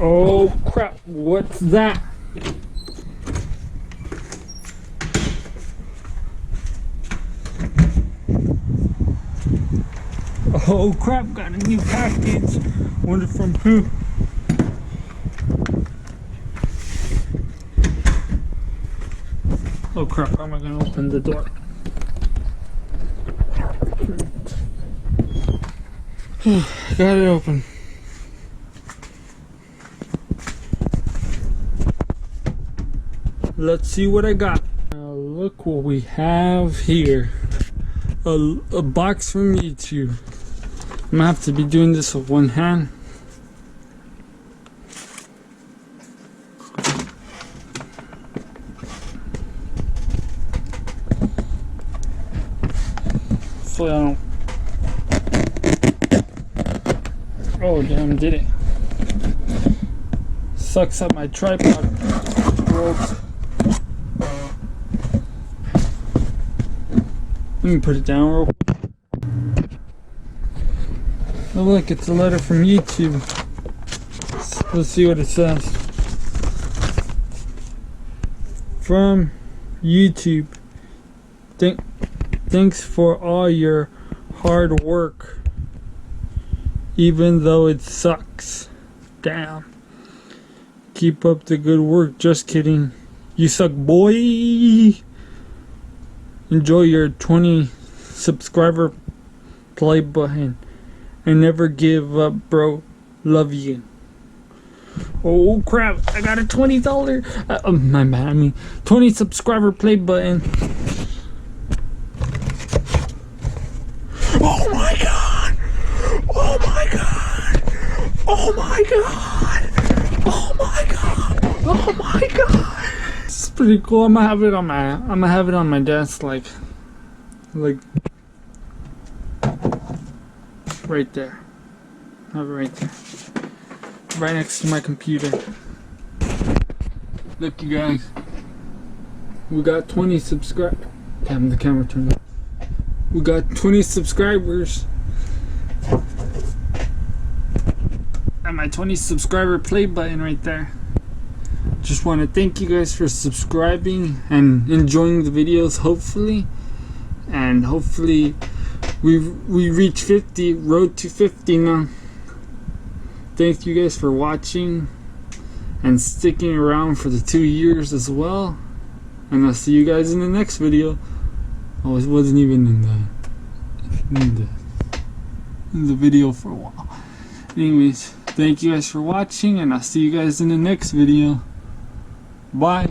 Oh crap, what's that? Oh crap, got a new package. Wonder from who? Oh crap, how am I gonna open the door? Got it open. Let's see what I got. Now look what we have here. A box from YouTube. I'm gonna have to be doing this with one hand. So I don't. Oh damn, did it. Sucks up my tripod. Let me put it down real quick. Oh look, it's a letter from YouTube. Let's see what it says. From YouTube. Thanks for all your hard work. Even though it sucks. Damn. Keep up the good work. Just kidding. You suck, boy. Enjoy your 20 subscriber play button. And never give up, bro. Love you. Oh crap, I got a $20 my bad, I mean 20 subscriber play button. Oh my god. Oh my god. Oh my god. Oh my god. Oh my god. It's pretty cool. I'm gonna have it on my desk like right there. Have it right there. Right next to my computer. Look, you guys. We got 20 subscribers. Damn, the camera turned off. We got 20 subscribers. And my 20 subscriber play button right there. Just want to thank you guys for subscribing and enjoying the videos, hopefully. And hopefully we reach 50, road to 50 now. Thank you guys for watching and sticking around for the 2 years as well. And I'll see you guys in the next video. Oh, it wasn't even in the video for a while. Anyways, thank you guys for watching, and I'll see you guys in the next video. Bye.